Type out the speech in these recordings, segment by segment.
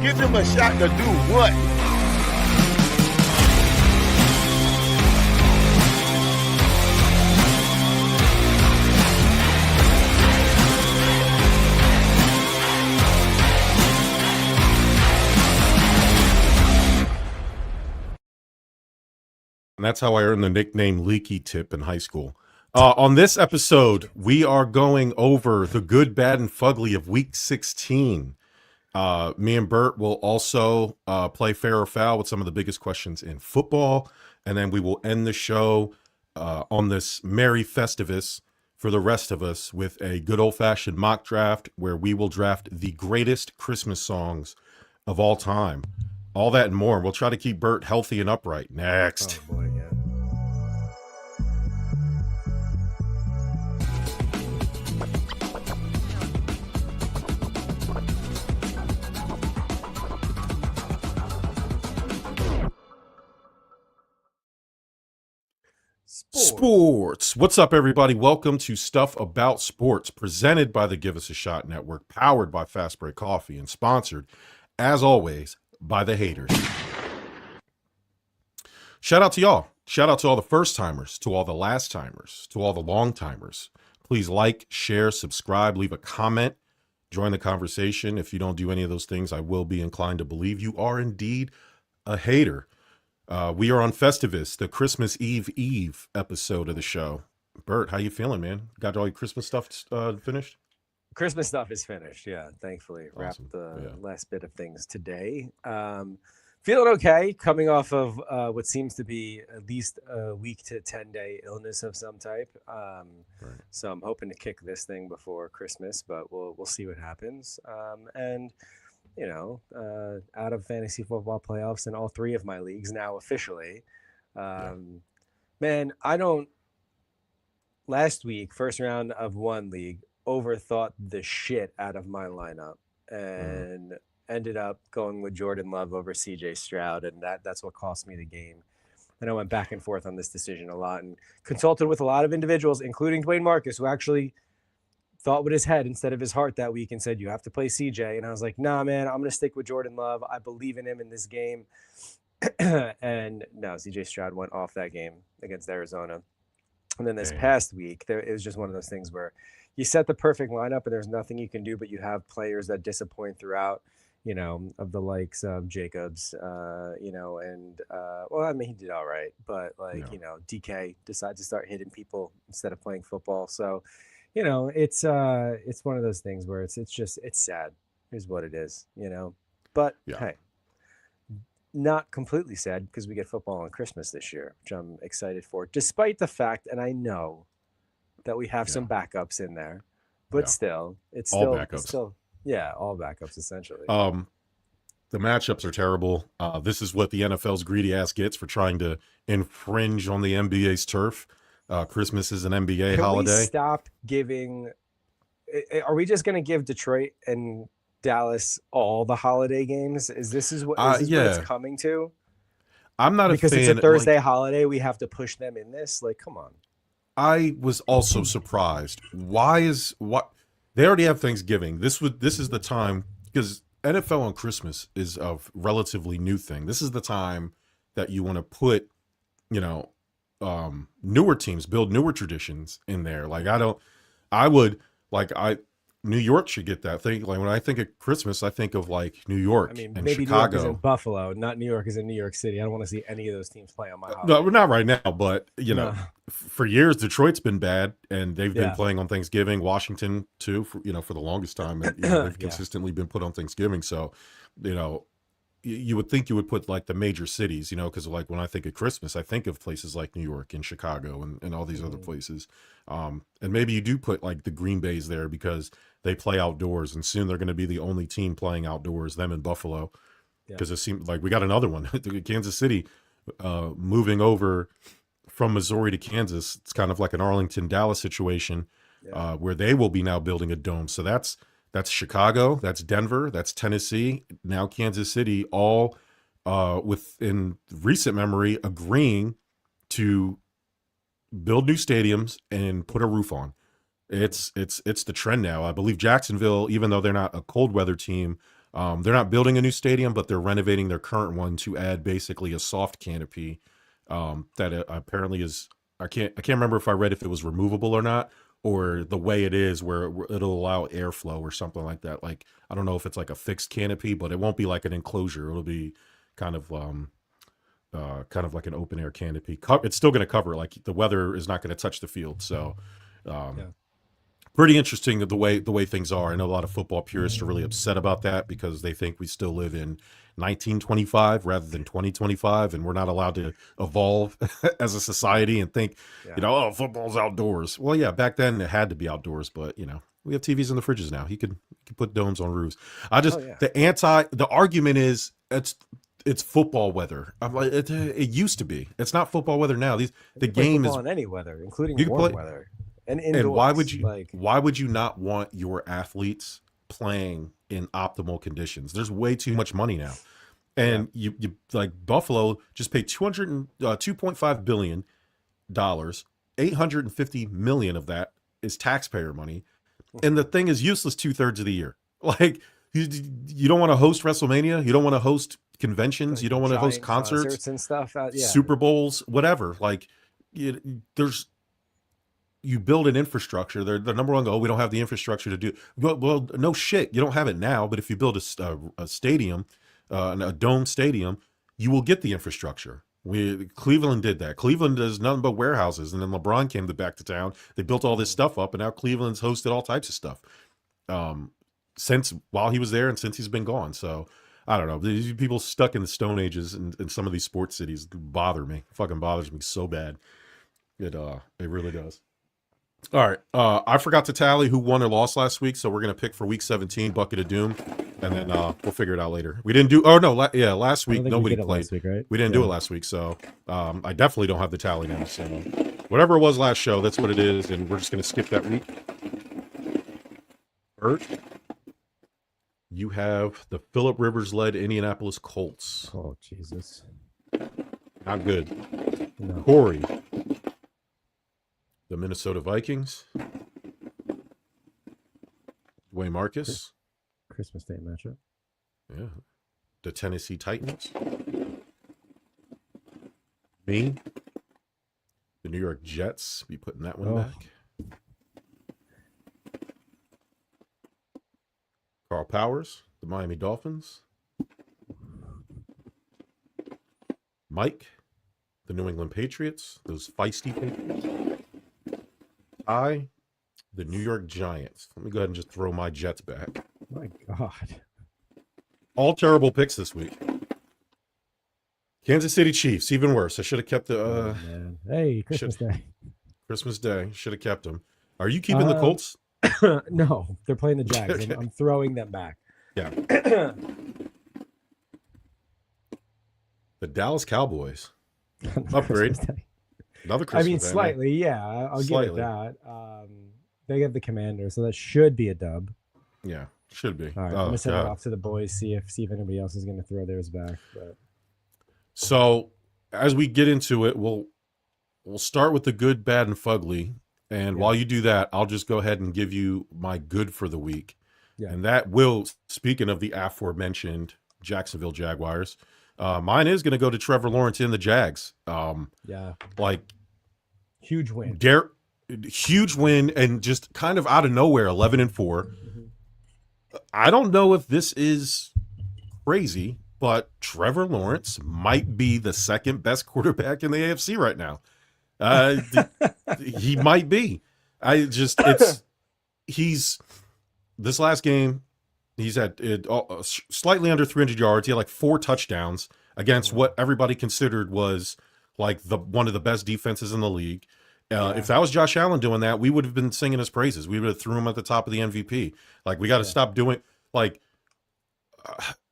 Give them a shot to do what? And that's how I earned the nickname Leaky Tip in high school. On this episode, we are going over the good, bad, and fugly of Week 16. Me and Bert will also play fair or foul with some of the biggest questions in football. And then we will end the show on this merry Festivus for the rest of us with a good old-fashioned mock draft where we will draft the greatest Christmas songs of all time. All that and more. We'll try to keep Bert healthy and upright. Next. Oh, boy, yeah. Sports. What's up, everybody? Welcome to Stuff About Sports, presented by the Give Us a Shot Network, powered by Fast Break Coffee, and sponsored, as always, by the haters. Shout out to y'all. Shout out to all the first timers, to all the last timers, to all the long timers. Please like, share, subscribe, leave a comment, join the conversation. If you don't do any of those things, I will be inclined to believe you are indeed a hater. We are on Festivus, the Christmas Eve episode of the show. Bert, how you feeling, man? Got all your Christmas stuff finished? Christmas stuff is finished, yeah, thankfully. Awesome. Wrapped the last bit of things today. Feeling okay, coming off of what seems to be at least a week to 10-day illness of some type. Right. So I'm hoping to kick this thing before Christmas, but we'll see what happens. And you know, out of fantasy football playoffs in all three of my leagues now officially. Man, last week, first round of one league, overthought the shit out of my lineup and ended up going with Jordan Love over CJ Stroud, and that's what cost me the game. And I went back and forth on this decision a lot and consulted with a lot of individuals, including Dwayne Marcus, who actually thought with his head instead of his heart that week and said, you have to play CJ. And I was like, nah, man, I'm going to stick with Jordan Love. I believe in him in this game. And no, CJ Stroud went off that game against Arizona. And then this past week, it was just one of those things where you set the perfect lineup and there's nothing you can do, but you have players that disappoint throughout, you know, of the likes of Jacobs, you know, and, well, I mean, he did all right, but like, you know, DK decided to start hitting people instead of playing football. So, you know, it's one of those things where it's sad is what it is, you know, but hey, not completely sad because we get football on Christmas this year, which I'm excited for, despite the fact, and I know that we have some backups in there, but still, it's all backups essentially. The matchups are terrible. This is what the NFL's greedy ass gets for trying to infringe on the NBA's turf. Christmas is an NBA holiday. Can we stop giving? Are we just going to give Detroit and Dallas all the holiday games? Is this what it's coming to? I'm not because a fan, it's a Thursday holiday. We have to push them in this. Like, come on. I was also surprised. What they already have Thanksgiving. This is the time because NFL on Christmas is a relatively new thing. This is the time that you want to put, you know, newer teams, build newer traditions in there. Like New York should get that thing. Like when I think of Christmas, I think of like New York and maybe Chicago. New York is in Buffalo, not New York is in New York City. I don't want to see any of those teams play on my holiday. No, not right now, but you know, for years Detroit's been bad and they've been playing on Thanksgiving. Washington too, for the longest time. And, they've consistently been put on Thanksgiving. So, you know, you would think you would put like the major cities, you know, because like when I think of Christmas, I think of places like New York and Chicago and all these other places. And maybe you do put like the Green Bays there because they play outdoors and soon they're going to be the only team playing outdoors, them in Buffalo. Because it seems like we got another one, Kansas City moving over from Missouri to Kansas. It's kind of like an Arlington, Dallas situation where they will be now building a dome. So that's Chicago, that's Denver, that's Tennessee, now Kansas City, all within recent memory agreeing to build new stadiums and put a roof on. It's the trend now. I believe Jacksonville, even though they're not a cold weather team, They're not building a new stadium, but they're renovating their current one to add basically a soft canopy that apparently is. I can't remember if I read if it was removable or not, or the way it is where it'll allow airflow or something like that. Like, I don't know if it's like a fixed canopy, but it won't be like an enclosure. It'll be kind of like an open air canopy. It's still going to cover, like the weather is not going to touch the field. So, pretty interesting the way things are. I know a lot of football purists are really upset about that because they think we still live in 1925 rather than 2025, and we're not allowed to evolve as a society and think, oh, football's outdoors. Well, yeah, back then it had to be outdoors, but we have TVs in the fridges now. He could put domes on roofs. The argument is it's football weather. I'm like, it used to be. It's not football weather now. The game is on any weather, including warm weather. And indoors, why would you not want your athletes playing in optimal conditions? There's way too much money now. And you like Buffalo just paid $2.5 billion, 850 million of that is taxpayer money. And the thing is useless 2/3 of the year. Like you don't want to host WrestleMania, you don't want to host conventions, you don't want to host concerts and stuff, Super Bowls, whatever. Like you build an infrastructure. They're the number one goal. We don't have the infrastructure to do. Well, no shit. You don't have it now. But if you build a stadium, a dome stadium, you will get the infrastructure. Cleveland did that. Cleveland does nothing but warehouses, and then LeBron came back to town. They built all this stuff up, and now Cleveland's hosted all types of stuff since while he was there and since he's been gone. So I don't know. These people stuck in the Stone Ages in some of these sports cities bother me. It fucking bothers me so bad. It really does. All right. I forgot to tally who won or lost last week, so we're gonna pick for week 17, Bucket of Doom, and then we'll figure it out later. We didn't do. Oh no, last week nobody played. Last week, right? We didn't do it last week, so I definitely don't have the tally now. So whatever it was last show, that's what it is, and we're just gonna skip that week. Bert, you have the Phillip Rivers-led Indianapolis Colts. Oh Jesus! Not good. No. Corey, the Minnesota Vikings. Dwayne Marcus. Christmas Day matchup. Yeah. The Tennessee Titans. Me. The New York Jets. Be putting that one back. Carl Powers. The Miami Dolphins. Mike. The New England Patriots. Those feisty Patriots. The New York Giants. Let me go ahead and just throw my Jets back. My God. All terrible picks this week. Kansas City Chiefs, even worse. I should have kept the... man. Hey, Christmas Day. Christmas Day. Should have kept them. Are you keeping the Colts? No, they're playing the Jags. I'm throwing them back. Yeah. The Dallas Cowboys. Upgrade. Another Christmas Day. Slightly, yeah. I'll give it that. They have the Commanders, so that should be a dub. Yeah, should be. All right, I'm going to send it off to the boys, see if anybody else is going to throw theirs back. But so, as we get into it, we'll start with the good, bad, and fugly. And while you do that, I'll just go ahead and give you my good for the week. Yeah. And that will, speaking of the aforementioned Jacksonville Jaguars, mine is going to go to Trevor Lawrence in the Jags. Like huge win. Huge win, and just kind of out of nowhere, 11-4. Mm-hmm. I don't know if this is crazy, but Trevor Lawrence might be the second best quarterback in the AFC right now. He might be. He's this last game, he's had slightly under 300 yards. He had like 4 touchdowns against what everybody considered was like one of the best defenses in the league. If that was Josh Allen doing that, we would have been singing his praises. We would have threw him at the top of the MVP. Like, we got to stop doing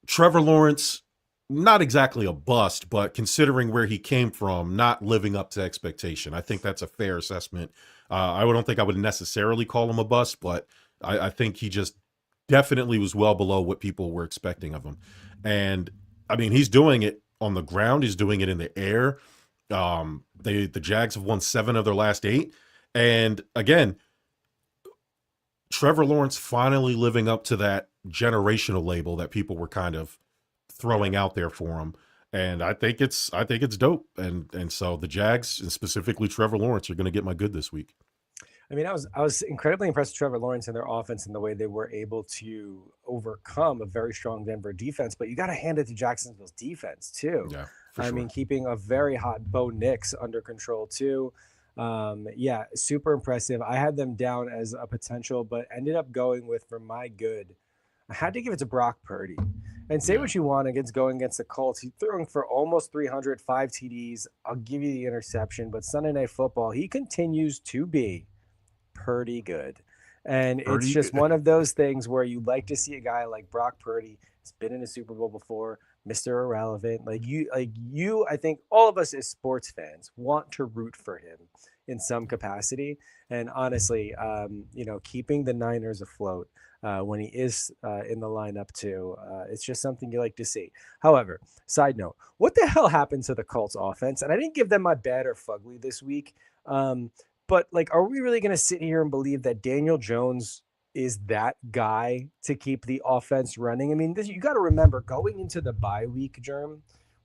Trevor Lawrence, not exactly a bust, but considering where he came from, not living up to expectation. I think that's a fair assessment. I don't think I would necessarily call him a bust, but I think he just definitely was well below what people were expecting of him. And I mean, he's doing it on the ground. He's doing it in the air. The Jags have won 7 of their last 8. And again, Trevor Lawrence finally living up to generational label that people were kind of throwing out there for him. And I think it's dope. And so the Jags, and specifically Trevor Lawrence, are going to get my good this week. I mean, I was incredibly impressed with Trevor Lawrence and their offense and the way they were able to overcome a very strong Denver defense. But you got to hand it to Jacksonville's defense too. Yeah, I mean, keeping a very hot Bo Nix under control too. Yeah, super impressive. I had them down as a potential, but ended up going with, for my good, I had to give it to Brock Purdy. And say what you want going against the Colts. He's throwing for almost 300, 5 TDs. I'll give you the interception. But Sunday Night Football, he continues to be pretty good. And it's just one of those things where you like to see a guy like Brock Purdy. He's been in a Super Bowl before, Mr. Irrelevant. Like you, I think all of us as sports fans want to root for him in some capacity. And honestly, keeping the Niners afloat when he is in the lineup too, it's just something you like to see. However, side note, what the hell happened to the Colts offense? And I didn't give them my bad or fugly this week. But like, are we really going to sit here and believe that Daniel Jones is that guy to keep the offense running? I mean, you got to remember, going into the bye week, Jerm,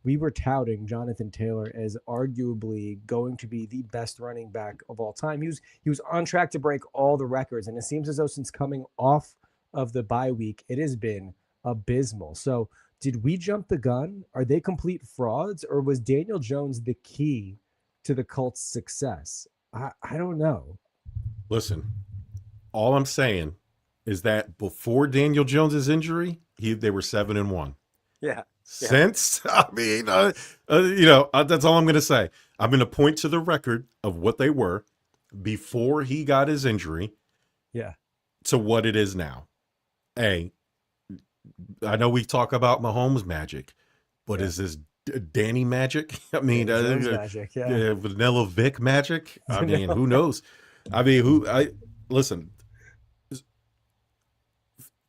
we were touting Jonathan Taylor as arguably going to be the best running back of all time. He was on track to break all the records, and it seems as though since coming off of the bye week, it has been abysmal. So did we jump the gun? Are they complete frauds, or was Daniel Jones the key to the Colts' success? I don't know. Listen, all I'm saying is that before Daniel Jones's injury, they were 7-1. Yeah. Since, I mean, that's all I'm going to say. I'm going to point to the record of what they were before he got his injury. Yeah. To what it is now. I know we talk about Mahomes magic, but is this Danny magic? I mean, magic, yeah. Vanilla Vic magic. I mean, who knows? I mean, listen.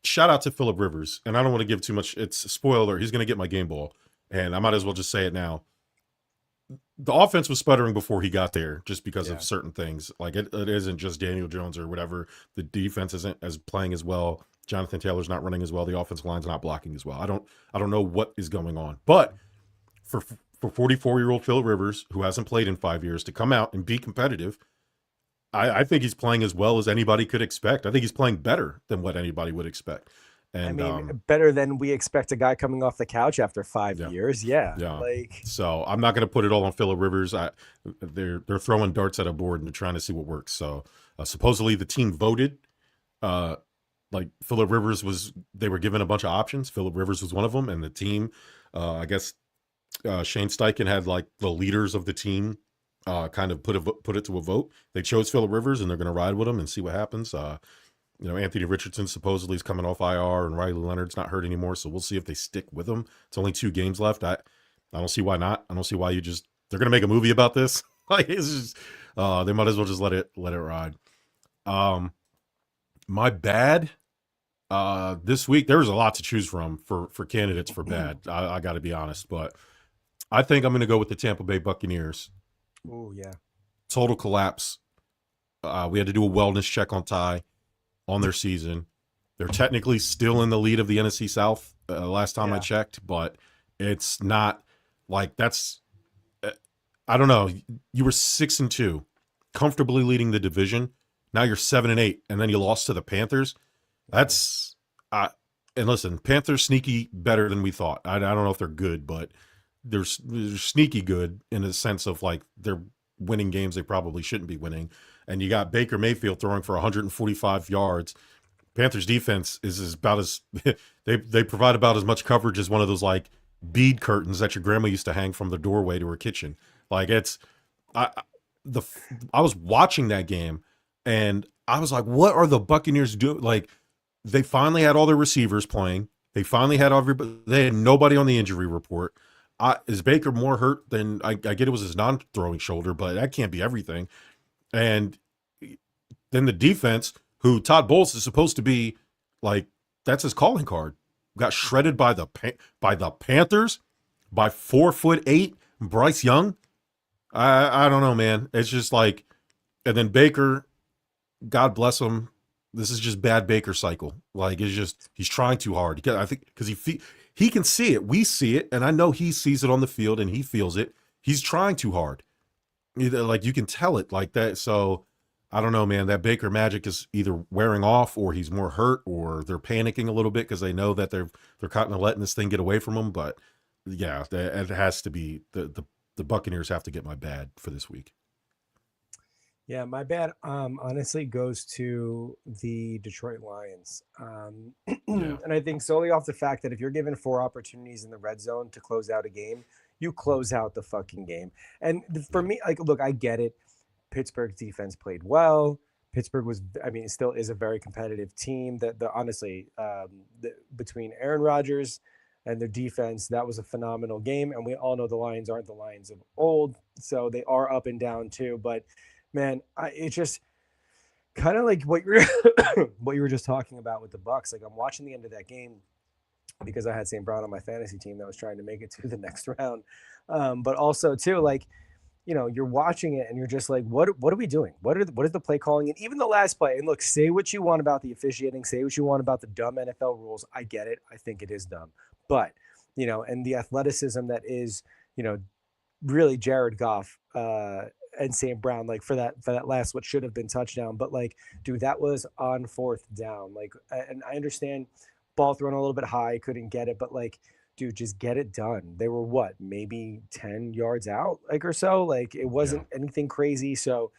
Shout out to Phillip Rivers, and I don't want to give too much. It's a spoiler. He's going to get my game ball, and I might as well just say it now. The offense was sputtering before he got there, just because of certain things. Like it isn't just Daniel Jones or whatever. The defense isn't as playing as well. Jonathan Taylor's not running as well. The offensive line's not blocking as well. I don't know what is going on, but for 44-year-old Phillip Rivers, who hasn't played in 5 years, to come out and be competitive, I think he's playing as well as anybody could expect. I think he's playing better than what anybody would expect. And I mean, better than we expect a guy coming off the couch after 5 years. Yeah. So I'm not going to put it all on Phillip Rivers. They're throwing darts at a board and they're trying to see what works. So supposedly the team voted. Like Phillip Rivers they were given a bunch of options. Phillip Rivers was one of them, and the team, I guess, Shane Steichen had like the leaders of the team kind of put it to a vote. They chose Phillip Rivers, and they're going to ride with him and see what happens. Anthony Richardson supposedly is coming off IR, and Riley Leonard's not hurt anymore, so we'll see if they stick with him. It's only 2 games left. I don't see why not. I don't see why they're going to make a movie about this. Like it's just, they might as well just let it ride. My bad. This week there was a lot to choose from for candidates for bad. I got to be honest, but I think I'm going to go with the Tampa Bay Buccaneers. Oh yeah. Total collapse. We had to do a wellness check on Ty on their season. They're technically still in the lead of the NFC South last time I checked, but it's not like that's. I don't know. You were 6-2, comfortably leading the division. Now you're 7-8, and then you lost to the Panthers. That's and listen, Panthers sneaky better than we thought. I don't know if they're good, but they're sneaky good in a sense of like they're winning games they probably shouldn't be winning. And you got Baker Mayfield throwing for 145 yards. Panthers defense is about as they provide about as much coverage as one of those like bead curtains that your grandma used to hang from the doorway to her kitchen. Like I was watching that game and I was like, what are the Buccaneers doing? Like they finally had all their receivers playing. They finally had everybody. They had nobody on the injury report. Is Baker more hurt than I get? It was his non-throwing shoulder, but that can't be everything. And then the defense, who Todd Bowles is supposed to be like, that's his calling card, got shredded by the Panthers by 4'8" Bryce Young. I don't know, man. It's just like, and then Baker, God bless him. this is just bad Baker cycle. Like it's just he's trying too hard. I think because he can see it, we see it, and I know he sees it on the field and he feels it. He's trying too hard. Like you can tell it like that. So I don't know, man. That Baker magic is either wearing off, or he's more hurt, or they're panicking a little bit because they know that they're kind of letting this thing get away from them. But yeah, it has to be the Buccaneers have to get my bad for this week. Yeah, my bad honestly goes to the Detroit Lions. And I think solely off the fact that if you're given 4 opportunities in the red zone to close out a game, you close out the fucking game. And for me, like, look, I get it. Pittsburgh's defense played well. Pittsburgh it still is a very competitive team. Honestly, between Aaron Rodgers and their defense, that was a phenomenal game. And we all know the Lions aren't the Lions of old, so they are up and down too. But man, it's just kind of like what you were just talking about with the Bucs. Like I'm watching the end of that game because I had St. Brown on my fantasy team that was trying to make it to the next round. But also too, like, you know, you're watching it and you're just like, what are we doing? What is the play calling? And even the last play, and look, say what you want about the officiating, say what you want about the dumb NFL rules. I get it. I think it is dumb. But, you know, and the athleticism that is, you know, really Jared Goff and St. Brown, like for that last, what should have been touchdown. But like, dude, that was on 4th down. Like, and I understand ball thrown a little bit high, couldn't get it, but like, dude, just get it done. They were maybe 10 yards out, like, or so. Like it wasn't anything crazy. So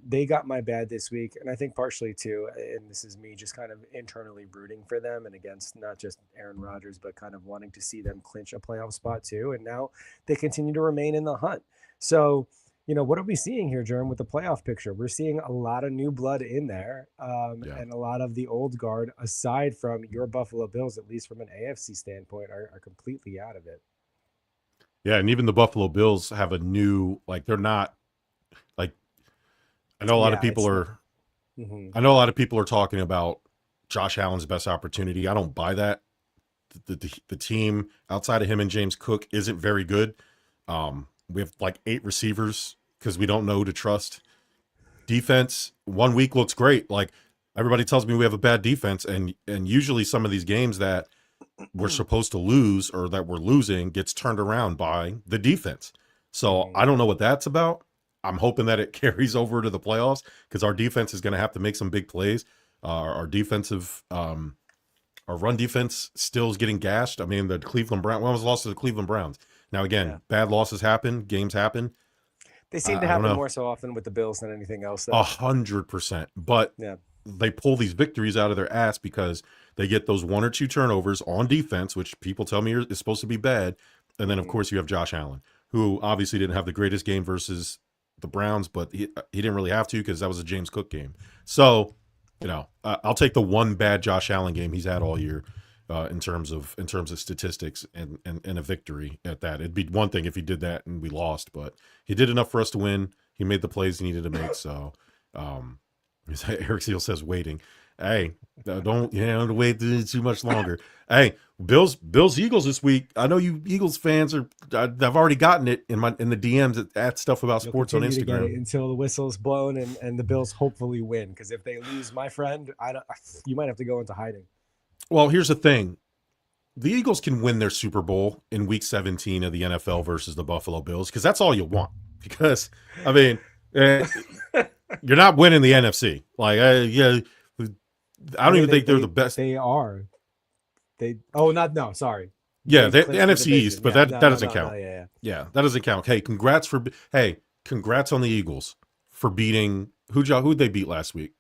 they got my bad this week. And I think partially too, and this is me just kind of internally rooting for them and against not just Aaron Rodgers, but kind of wanting to see them clinch a playoff spot too. And now they continue to remain in the hunt. So, you know, what are we seeing here, Jerm, with the playoff picture? We're seeing a lot of new blood in there and a lot of the old guard, aside from your Buffalo Bills, at least from an AFC standpoint, are completely out of it. Yeah, and even the Buffalo Bills have a new, like, they're not, like, I know a lot of people are, I know a lot of people are talking about Josh Allen's best opportunity. I don't buy that. The team outside of him and James Cook isn't very good. We have like 8 receivers because we don't know who to trust. Defense, 1 week looks great. Like everybody tells me we have a bad defense, and usually some of these games that we're supposed to lose or that we're losing gets turned around by the defense. So I don't know what that's about. I'm hoping that it carries over to the playoffs because our defense is going to have to make some big plays. Our run defense still is getting gashed. I mean, the Cleveland Browns, when was the loss to the Cleveland Browns? Now, again, bad losses happen, games happen. They seem to happen more so often with the Bills than anything else. 100%. But they pull these victories out of their ass because they get those 1 or 2 turnovers on defense, which people tell me is supposed to be bad. And then, of course, you have Josh Allen, who obviously didn't have the greatest game versus the Browns, but he didn't really have to because that was a James Cook game. So, you know, I'll take the one bad Josh Allen game he's had all year. In terms of statistics and a victory at that. It'd be one thing if he did that and we lost, but he did enough for us to win. He made the plays he needed to make. So Eric Seal says waiting. Hey, don't wait too much longer. Hey, Bills Eagles this week. I know you Eagles fans I've already gotten it in the DMs at Stuff About Sports on Instagram until the whistle's blown and the Bills hopefully win. Because if they lose, my friend, you might have to go into hiding. Well, here's the thing. The Eagles can win their Super Bowl in Week 17 of the NFL versus the Buffalo Bills because that's all you want. Because, I mean, you're not winning the NFC. Like, I don't even think they're the best. They are. Sorry. Yeah, the NFC East, but that doesn't count. Yeah, that doesn't count. Hey, congrats on the Eagles for beating who'd they beat last week?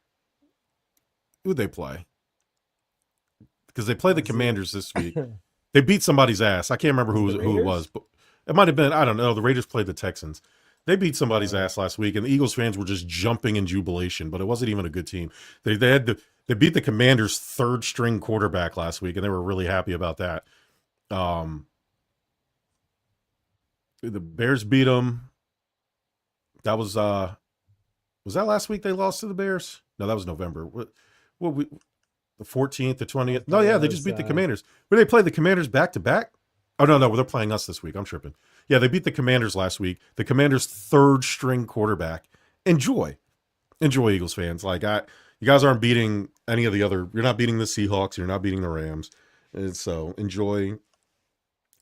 Who'd they play? Because they play the Commanders this week. They beat somebody's ass. I can't remember who it was, but it might have been, I don't know. The Raiders played the Texans. They beat somebody's ass last week, and the Eagles fans were just jumping in jubilation, but it wasn't even a good team. They beat the Commanders' 3rd string quarterback last week, and they were really happy about that. The Bears beat them. That was that last week they lost to the Bears? No, that was November. The 14th, the 20th. No, yeah, they just beat the Commanders. But they played the Commanders back-to-back? Oh, no, they're playing us this week. I'm tripping. Yeah, they beat the Commanders last week. The Commanders' 3rd string quarterback. Enjoy, Eagles fans. Like, you guys aren't beating any of the other. You're not beating the Seahawks. You're not beating the Rams. And so enjoy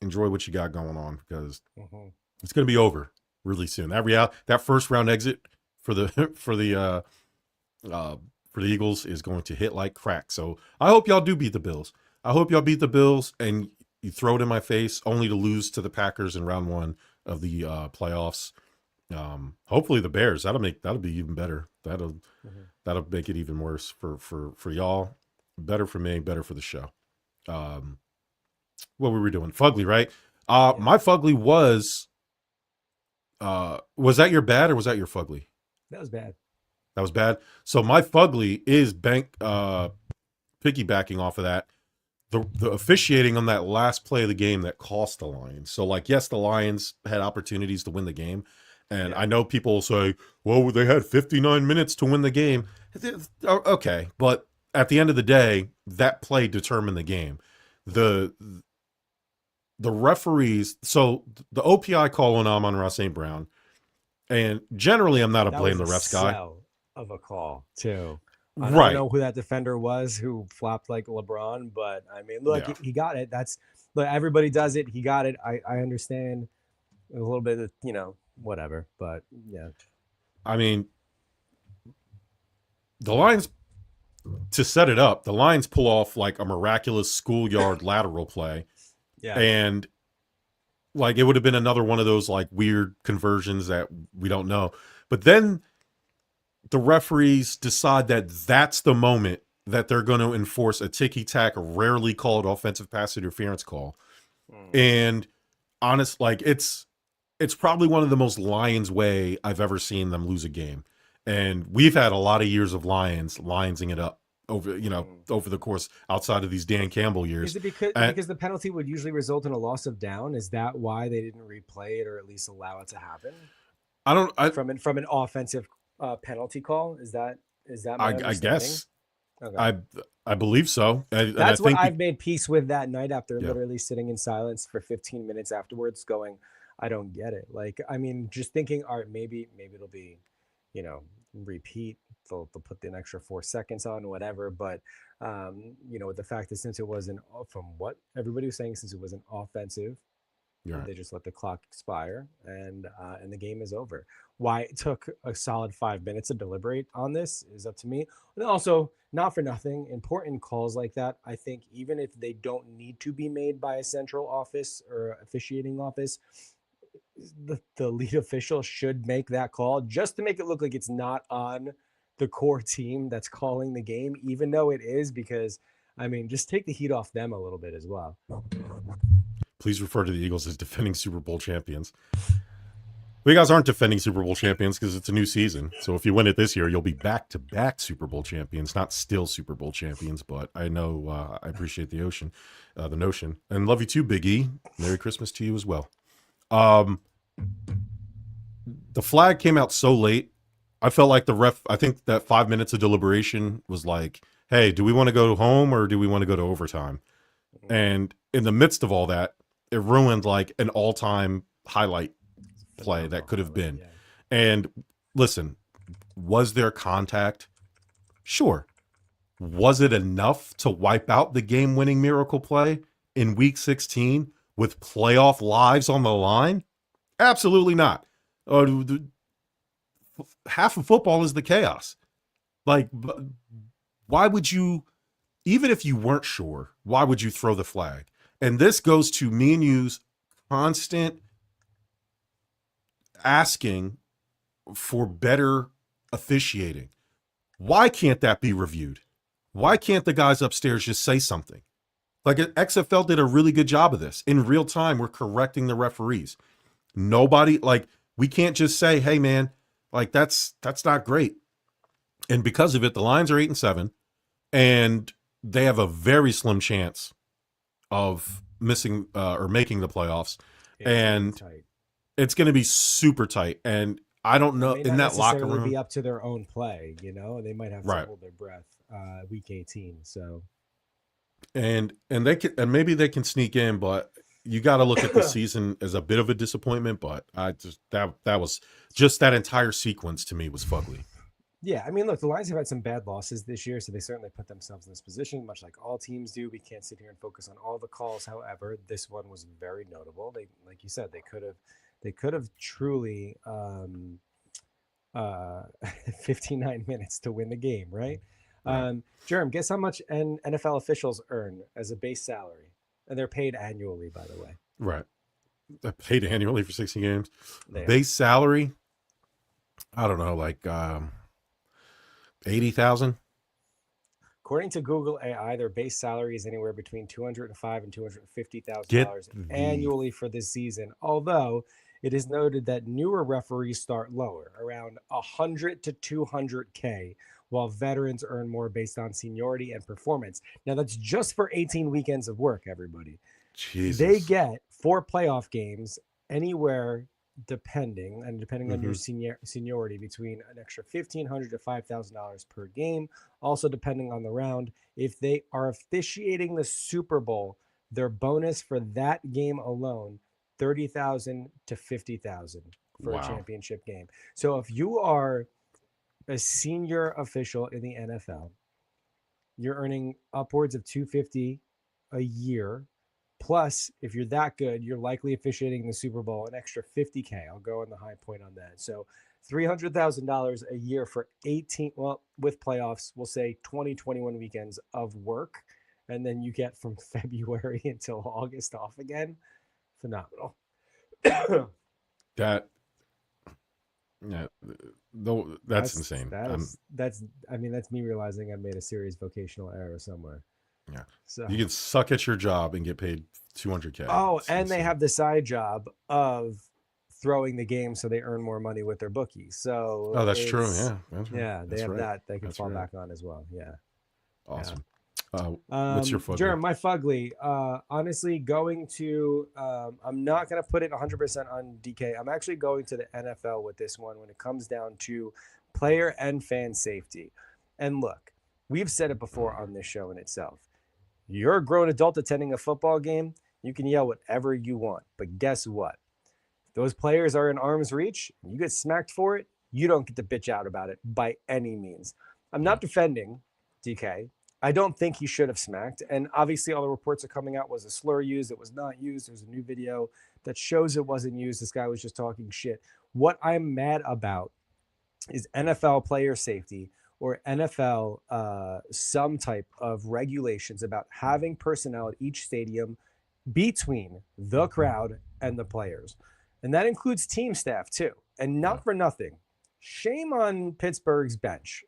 what you got going on, because it's going to be over really soon. That first round exit for the Eagles is going to hit like crack. So I hope y'all do beat the Bills. I hope y'all beat the Bills and you throw it in my face, only to lose to the Packers in round 1 of the playoffs. Hopefully the Bears. That'll be even better. That'll make it even worse for y'all. Better for me. Better for the show. What were we doing? Fugly, right? My Fugly was that your bad or was that your Fugly? That was bad. That was bad. So my Fugly is piggybacking off of that. The officiating on that last play of the game that cost the Lions. So, like, yes, the Lions had opportunities to win the game. And I know people will say, well, they had 59 minutes to win the game. Okay. But at the end of the day, that play determined the game. The referees, so the OPI call on Amon-Ra St. Brown, and generally I'm not a blame the refs guy. Of a call, too. I Right. don't know who that defender was who flopped like LeBron, but I mean, look, he got it. Look, everybody does it. He got it. I understand a little bit of, whatever, but yeah. I mean, the Lions, to set it up, the Lions pull off like a miraculous schoolyard lateral play. Yeah. And like, it would have been another one of those like weird conversions that we don't know. But then the referees decide that that's the moment that they're going to enforce a ticky-tack, rarely called offensive pass interference call. And honest, like, it's probably one of the most Lions way I've ever seen them lose a game. And we've had a lot of years of Lionsing it up over the course outside of these Dan Campbell years. Is it because the penalty would usually result in a loss of down? Is that why they didn't replay it or at least allow it to happen? From an offensive penalty call? Is that my I guess. Okay. I believe so. That's what I've made peace with that night after literally sitting in silence for 15 minutes afterwards going, I don't get it. Like, I mean, just thinking, all right, maybe it'll be, repeat. They'll put an extra 4 seconds on, whatever. But, with the fact that since it wasn't, from what everybody was saying, since it wasn't offensive, they just let the clock expire and the game is over. Why it took a solid 5 minutes to deliberate on this is up to me. And also, not for nothing, important calls like that, I think even if they don't need to be made by a central office or officiating office, the lead official should make that call just to make it look like it's not on the core team that's calling the game, even though it is, because, I mean, just take the heat off them a little bit as well. Please refer to the Eagles as defending Super Bowl champions. We guys aren't defending Super Bowl champions because it's a new season. So if you win it this year, you'll be back-to-back Super Bowl champions, not still Super Bowl champions. But I know I appreciate the notion, and love you too, Big E. Merry Christmas to you as well. The flag came out so late. I felt like the ref. I think that 5 minutes of deliberation was like, "Hey, do we want to go home or do we want to go to overtime?" And in the midst of all that, it ruined like an all-time highlight play that could have been. Yeah. And listen, was there contact? Sure. Was it enough to wipe out the game-winning miracle play in Week 16 with playoff lives on the line? Absolutely not. Half of football is the chaos. Like, why would you, even if you weren't sure, why would you throw the flag? And this goes to me and you's constant asking for better officiating. Why can't that be reviewed? Why can't the guys upstairs just say something? Like, XFL did a really good job of this. In real time, we're correcting the referees. Nobody, like, we can't just say, hey, man, like, that's not great. And because of it, the Lions are 8-7, and they have a very slim chance of missing or making the playoffs. And it's going to be super tight. And I don't know, in that locker room, be up to their own play, they might have to hold their breath week 18. So, and they can, and maybe they can sneak in, but you got to look at the season as a bit of a disappointment. But I just, that was just, that entire sequence to me was fugly. Yeah, I mean, look, the Lions have had some bad losses this year, so they certainly put themselves in this position, much like all teams do. We can't sit here and focus on all the calls. However, this one was very notable. They, like you said, they could have truly 59 minutes to win the game, right? Right. Jerm, guess how much NFL officials earn as a base salary, and they're paid annually, by the way. Right. Paid annually for 60 games. They Base salary, I don't know, like 80,000. According to Google AI, their base salary is anywhere between $205,000 and $250,000 annually for this season. Although it is noted that newer referees start lower, around 100 to 200K, while veterans earn more based on seniority and performance. Now that's just for 18 weekends of work, everybody. Jesus. They get 4 playoff games anywhere depending on your seniority, between an extra $1,500 to $5,000 per game. Also depending on the round. If they are officiating the Super Bowl, their bonus for that game alone, $30,000 to $50,000 for a championship game. So if you are a senior official in the NFL, you're earning upwards of $250 a year. Plus, if you're that good, you're likely officiating the Super Bowl, an extra $50K. I'll go on the high point on that. So $300,000 a year for 18, well, with playoffs, we'll say 21 weekends of work. And then you get from February until August off again. Phenomenal. That's insane. That's me realizing I made a serious vocational error somewhere. Yeah. So you can suck at your job and get paid $200K. Oh, and they have the side job of throwing the game, so they earn more money with their bookies. So that's true. Yeah. They have that they can fall back on as well. Yeah. Awesome. What's your fugly? Jerm, my fugly. Honestly, going to I'm not going to put it 100% on DK. I'm actually going to the NFL with this one when it comes down to player and fan safety. And look, we've said it before on this show in itself. You're a grown adult attending a football game. You can yell whatever you want. But guess what? If those players are in arm's reach, and you get smacked for it, you don't get to bitch out about it by any means. I'm not defending DK. I don't think he should have smacked. And obviously all the reports are coming out was a slur used. It was not used. There's a new video that shows it wasn't used. This guy was just talking shit. What I'm mad about is NFL player safety, or NFL some type of regulations about having personnel at each stadium between the crowd and the players. And that includes team staff too. And not for nothing, shame on Pittsburgh's bench.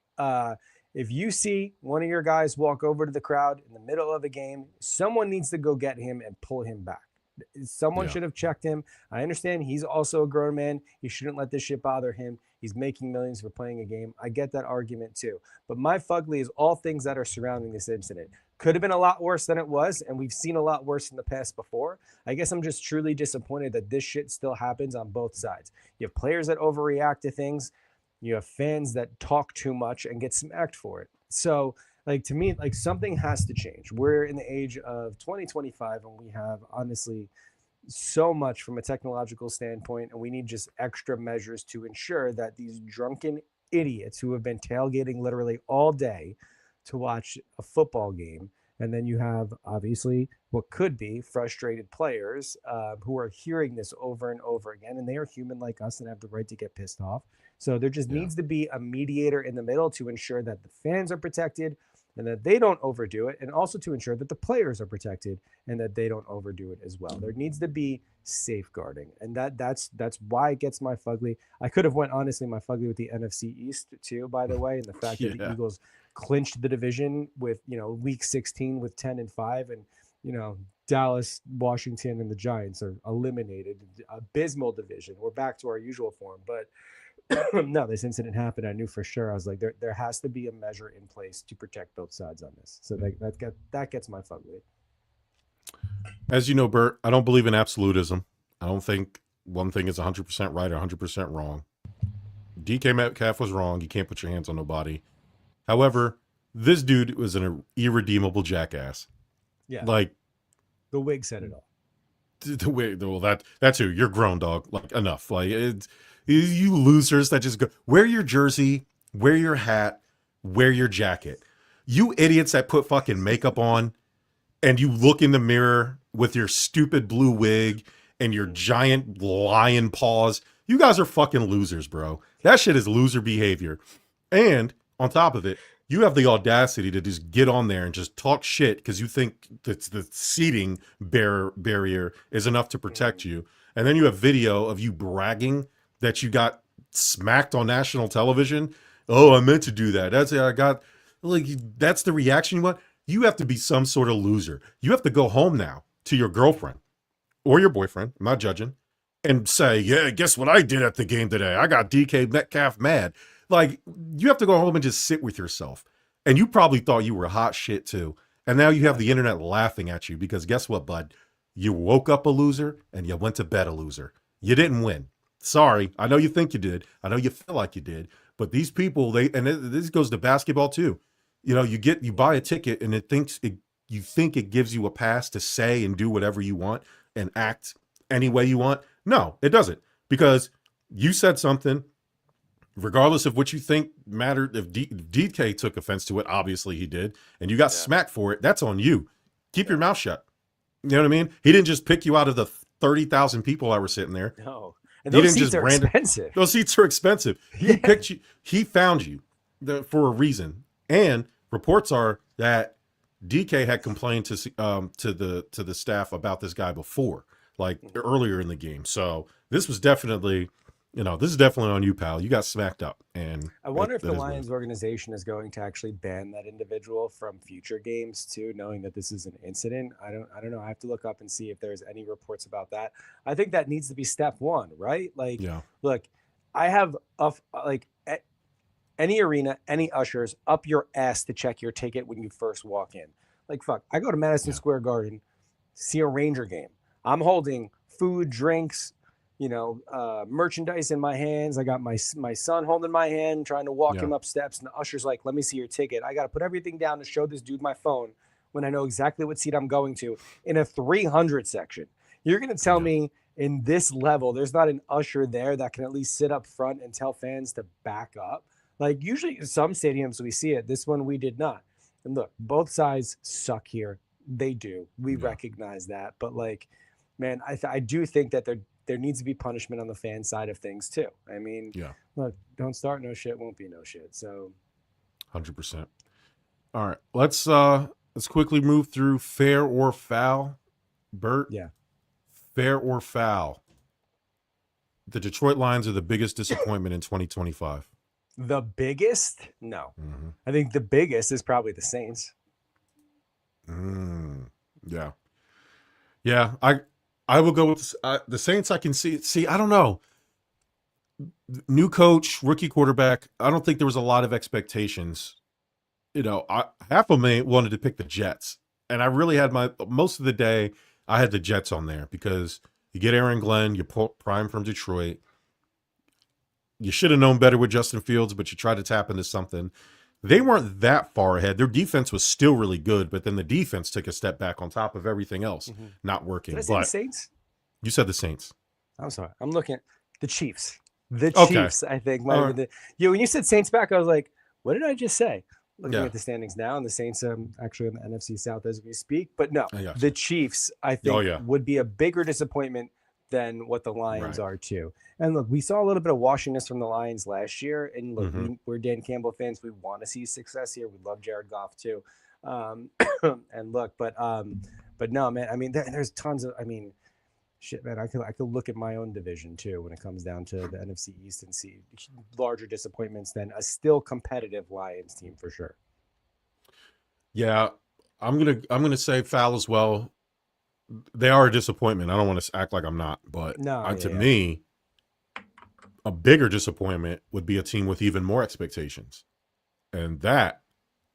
If you see one of your guys walk over to the crowd in the middle of a game, someone needs to go get him and pull him back. Someone should have checked him. I understand he's also a grown man. He shouldn't let this shit bother him. He's making millions for playing a game. I get that argument too. But my fugly is all things that are surrounding this incident. Could have been a lot worse than it was, and we've seen a lot worse in the past before. I guess I'm just truly disappointed that this shit still happens on both sides. You have players that overreact to things. You have fans that talk too much and get smacked for it. So, like, to me, like, something has to change. We're in the age of 2025, and we have, honestly, so much from a technological standpoint, and we need just extra measures to ensure that these drunken idiots who have been tailgating literally all day to watch a football game, and then you have, obviously, what could be frustrated players who are hearing this over and over again, and they are human like us and have the right to get pissed off. So there just needs to be a mediator in the middle to ensure that the fans are protected and that they don't overdo it, and also to ensure that the players are protected and that they don't overdo it as well. There needs to be safeguarding, and that's why it gets my fugly. I could have went, honestly, my fugly with the NFC East too, by the way, and the fact that the Eagles clinched the division with, week 16 with 10-5, and Dallas, Washington, and the Giants are eliminated. Abysmal division. We're back to our usual form, but no, this incident happened. I knew for sure. I was like, there has to be a measure in place to protect both sides on this. So that gets my fugly. As you know, Bert, I don't believe in absolutism. I don't think one thing is 100% right or 100% wrong. DK Metcalf was wrong. You can't put your hands on nobody. However, this dude was an irredeemable jackass. Yeah. Like, the wig said it all. The wig, well, that's who. You're grown, dog. Like, enough. Like, it's you losers that just go wear your jersey, wear your hat, wear your jacket. You idiots that put fucking makeup on and you look in the mirror with your stupid blue wig and your giant lion paws. You guys are fucking losers, bro. That shit is loser behavior. And on top of it, you have the audacity to just get on there and just talk shit because you think that the seating barrier is enough to protect you. And then you have video of you bragging that you got smacked on national television. Oh, I meant to do that. That's I got like that's the reaction you want. You have to be some sort of loser. You have to go home now to your girlfriend or your boyfriend. I'm not judging. And say, yeah, guess what I did at the game today? I got DK Metcalf mad. Like, you have to go home and just sit with yourself. And you probably thought you were hot shit too. And now you have the internet laughing at you because guess what, bud? You woke up a loser and you went to bed a loser. You didn't win. Sorry. I know you think you did. I know you feel like you did. But these people, this goes to basketball too. You know, you buy a ticket and you think it gives you a pass to say and do whatever you want and act any way you want. No, it doesn't. Because you said something, regardless of what you think mattered. If DK took offense to it, obviously he did, and you got smacked for it, that's on you. Keep your mouth shut. You know what I mean? He didn't just pick you out of the 30,000 people that were sitting there. No. And those seats are expensive. Those seats are expensive. Yeah. He picked you. He found you for a reason. And reports are that DK had complained to the staff about this guy before, like earlier in the game. So this was definitely, this is definitely on you, pal. You got smacked up. And I wonder if the Lions organization is going to actually ban that individual from future games too, knowing that this is an incident. I don't know. I have to look up and see if there's any reports about that. I think that needs to be step one, right? Like, look, I have any arena, any ushers up your ass to check your ticket when you first walk in. Like, fuck, I go to Madison Square Garden, see a Ranger game. I'm holding food, drinks, merchandise in my hands. I got my son holding my hand, trying to walk him up steps. And the usher's like, let me see your ticket. I got to put everything down to show this dude my phone when I know exactly what seat I'm going to in a 300 section. You're going to tell me in this level, there's not an usher there that can at least sit up front and tell fans to back up. Like, usually some stadiums we see it. This one we did not. And look, both sides suck here. They do. We recognize that. But like, man, I do think that there needs to be punishment on the fan side of things too. I mean, look, don't start no shit, won't be no shit. So 100%. All right. Let's quickly move through fair or foul. Bert. Yeah. Fair or foul. The Detroit Lions are the biggest disappointment in 2025. The biggest? No. Mm-hmm. I think the biggest is probably the Saints. Yeah. Yeah. I will go with the Saints. I can see, I don't know. New coach, rookie quarterback. I don't think there was a lot of expectations. Half of me wanted to pick the Jets. And I really had most of the day, I had the Jets on there because you get Aaron Glenn, you pull prime from Detroit. You should have known better with Justin Fields, but you tried to tap into something. They weren't that far ahead. Their defense was still really good, but then the defense took a step back on top of everything else not working. Did I say the Saints? You said the Saints. I'm sorry. I'm looking at the Chiefs. The Chiefs, I think. When you said Saints back, I was like, what did I just say? Looking at the standings now, and the Saints actually in the NFC South as we speak. But no, the Chiefs, I think, would be a bigger disappointment than what the Lions are too. And look, we saw a little bit of washiness from the Lions last year. And look, we're Dan Campbell fans. We want to see success here. We love Jared Goff too. And look, but no, man. I mean, there's tons of. I mean, shit, man. I could look at my own division too when it comes down to the NFC East and see larger disappointments than a still competitive Lions team for sure. Yeah, I'm gonna say foul as well. They are a disappointment. I don't want to act like I'm not, but to me, a bigger disappointment would be a team with even more expectations, and that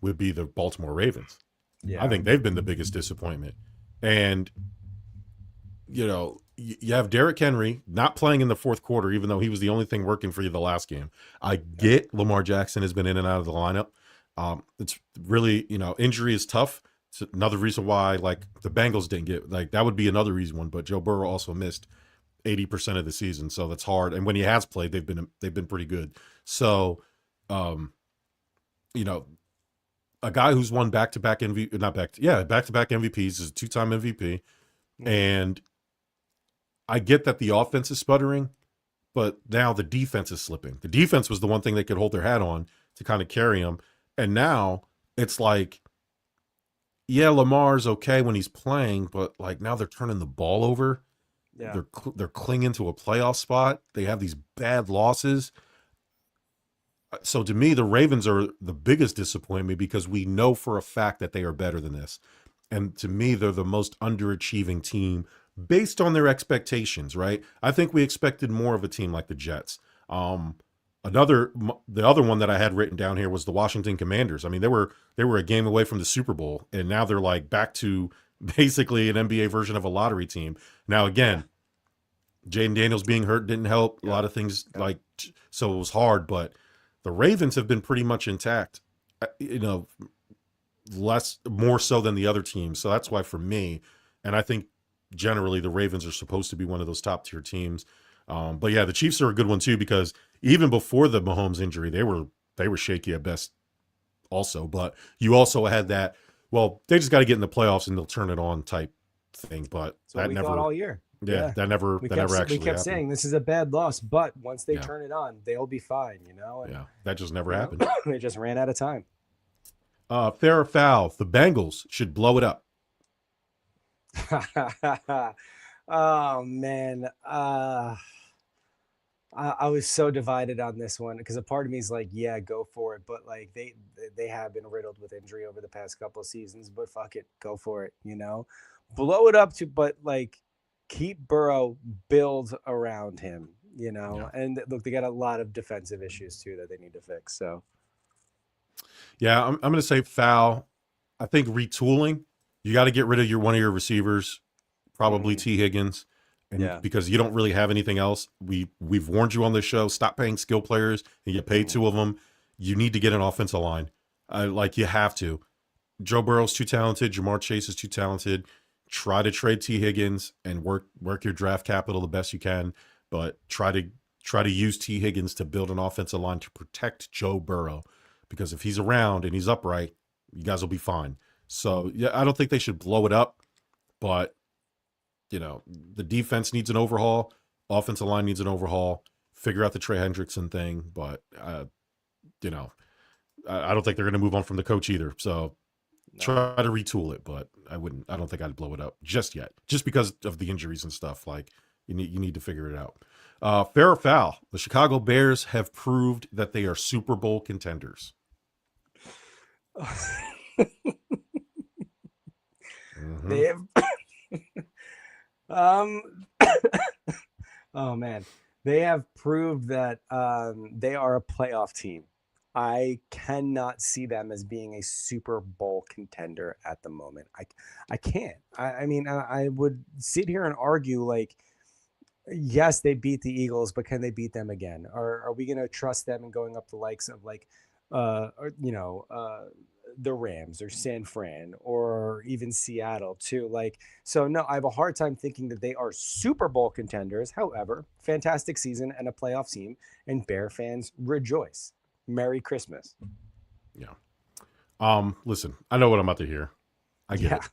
would be the Baltimore Ravens. Yeah. I think they've been the biggest disappointment. And, you have Derrick Henry not playing in the fourth quarter, even though he was the only thing working for you the last game. I get Lamar Jackson has been in and out of the lineup. It's really, injury is tough. It's another reason why, the Bengals didn't get, that would be another reason but Joe Burrow also missed 80% of the season, so that's hard. And when he has played, they've been pretty good. So, you know, a guy who's won back-to-back back-to-back MVPs, is a 2-time MVP. And I get that the offense is sputtering, but now the defense is slipping. The defense was the one thing they could hold their hat on to kind of carry them. And now it's like, yeah, Lamar's okay when he's playing, but like now they're turning the ball over. Yeah. They're clinging to a playoff spot. They have these bad losses. So to me, the Ravens are the biggest disappointment because we know for a fact that they are better than this. And to me, they're the most underachieving team based on their expectations, right? I think we expected more of a team like the Jets. The other one that I had written down here was the Washington Commanders. I mean, they were a game away from the Super Bowl, and now they're like back to basically an NBA version of a lottery team. Now, again, Jaden Daniels being hurt didn't help. A lot of things so it was hard, but the Ravens have been pretty much intact, more so than the other teams. So that's why for me, and I think generally the Ravens are supposed to be one of those top tier teams. But yeah, the Chiefs are a good one too, because even before the Mahomes injury, they were shaky at best also. But you also had that, well, they just got to get in the playoffs and they'll turn it on type thing. But so that we never thought all year. Yeah, that never actually We kept happened. saying this is a bad loss, but once they turn it on, they'll be fine, And, that just never happened. They just ran out of time. Fair or foul, the Bengals should blow it up. Oh, man. I was so divided on this one because a part of me is like, yeah, go for it. But like they have been riddled with injury over the past couple of seasons, but fuck it, go for it, Blow it up but like, keep Burrow, build around him, and look, they got a lot of defensive issues too that they need to fix. So, yeah, I'm going to say foul. I think retooling. You got to get rid of one of your receivers, probably T. Higgins, because you don't really have anything else. We've warned you on this show. Stop paying skill players and get paid 2 of them. You need to get an offensive line. You have to. Joe Burrow's too talented. Jamar Chase is too talented. Try to trade T. Higgins and work your draft capital the best you can, but try to use T. Higgins to build an offensive line to protect Joe Burrow, because if he's around and he's upright, you guys will be fine. So yeah, I don't think they should blow it up, but the defense needs an overhaul, offensive line needs an overhaul. Figure out the Trey Hendrickson thing, but I don't think they're going to move on from the coach either. So. No. Try to retool it, but I don't think I'd blow it up just yet, just because of the injuries and stuff. Like you need to figure it out. Fair or foul, the Chicago Bears have proved that they are Super Bowl contenders. They have oh man, they have proved that they are a playoff team. I cannot see them as being a Super Bowl contender at the moment. I can't. I mean, I would sit here and argue like, yes, they beat the Eagles, but can they beat them again? Or are we going to trust them in going up the likes of like, the Rams or San Fran or even Seattle too? Like, so no, I have a hard time thinking that they are Super Bowl contenders. However, fantastic season and a playoff team, and Bear fans rejoice. Merry Christmas. Yeah. Listen, I know what I'm about to hear. I get it.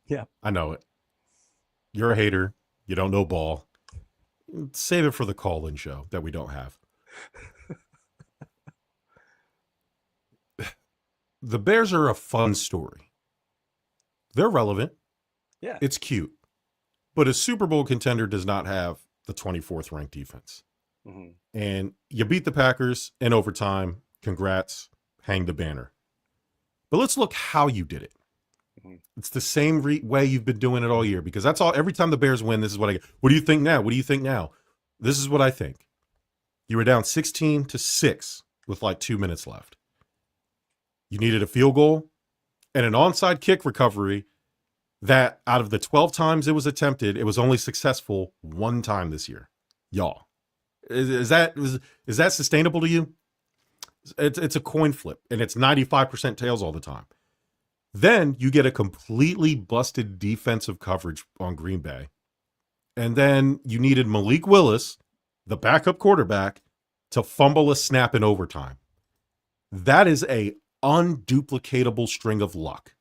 Yeah. I know it. You're a hater. You don't know ball. Save it for the call-in show that we don't have. The Bears are a fun story. They're relevant. Yeah. It's cute. But a Super Bowl contender does not have the 24th ranked defense. Mm-hmm. And you beat the Packers in overtime. Congrats. Hang the banner. But let's look how you did it. Mm-hmm. It's the same way you've been doing it all year, because that's all. Every time the Bears win, this is what I get. What do you think now? What do you think now? This is what I think. You were down 16-6 with like 2 minutes left. You needed a field goal and an onside kick recovery that out of the 12 times it was attempted, it was only successful 1 time this year. Y'all. Is that sustainable to you? It's a coin flip, and it's 95% tails all the time. Then you get a completely busted defensive coverage on Green Bay. And then you needed Malik Willis, the backup quarterback, to fumble a snap in overtime. That is a unduplicatable string of luck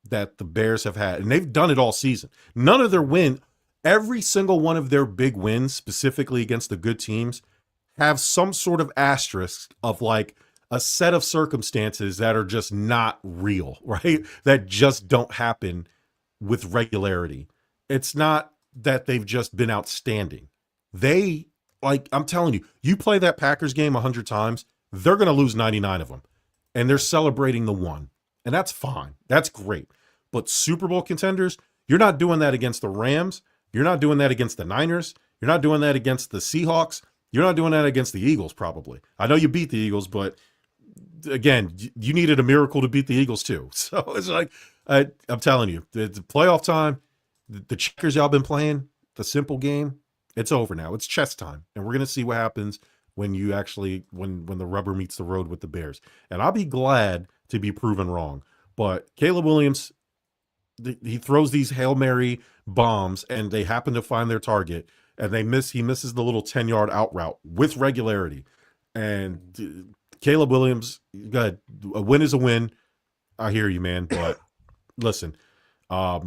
that the Bears have had, and they've done it all season. None of their every single one of their big wins, specifically against the good teams, have some sort of asterisk of like a set of circumstances that are just not real, right? That just don't happen with regularity. It's not that they've just been outstanding. They, like, I'm telling you, you play that Packers game 100 times, they're going to lose 99 of them. And they're celebrating the one. And that's fine. That's great. But Super Bowl contenders, you're not doing that against the Rams. You're not doing that against the Niners. You're not doing that against the Seahawks. You're not doing that against the Eagles, probably. I know you beat the Eagles, but again, you needed a miracle to beat the Eagles too. So it's like, I'm telling you, the playoff time, the checkers y'all been playing, the simple game, it's over now. It's chess time. And we're going to see what happens when you actually, when the rubber meets the road with the Bears. And I'll be glad to be proven wrong. But Caleb Williams, he throws these Hail Mary bombs and they happen to find their target and he misses the little 10-yard out route with regularity. And Caleb Williams, go ahead. A win is a win. I hear you, man. But listen, I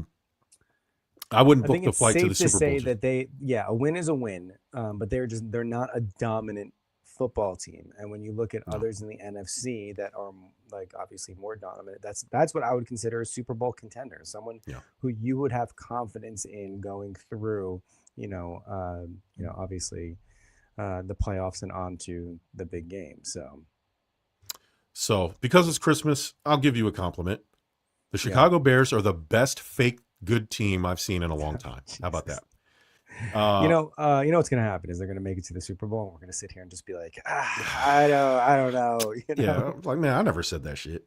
wouldn't book the flight to the Super Bowl. Say that a win is a win, but they're not a dominant football team. And when you look at others in the NFC that are like obviously more dominant, that's what I would consider a Super Bowl contender, someone who you would have confidence in going through, obviously the playoffs and on to the big game. So because it's Christmas, I'll give you a compliment. The Chicago Bears are the best fake good team I've seen in a long time. How about that? You know what's gonna happen is they're gonna make it to the Super Bowl and we're gonna sit here and just be like, I don't know. Yeah, like, man, I never said that shit.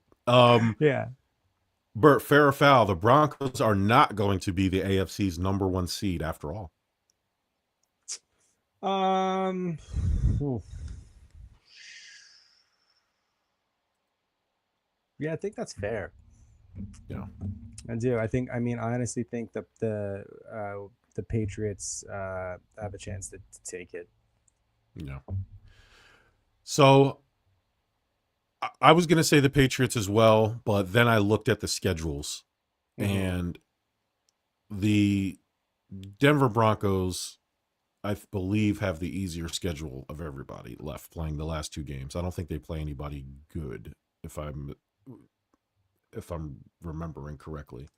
Bert, fair or foul, the Broncos are not going to be the AFC's number 1 seed after all. Yeah, I think that's fair. Yeah, I do. I honestly think that the Patriots have a chance to take it. Yeah. So I was going to say the Patriots as well, but then I looked at the schedules and the Denver Broncos, I believe, have the easier schedule of everybody left playing the last 2 games. I don't think they play anybody good, if I'm remembering correctly.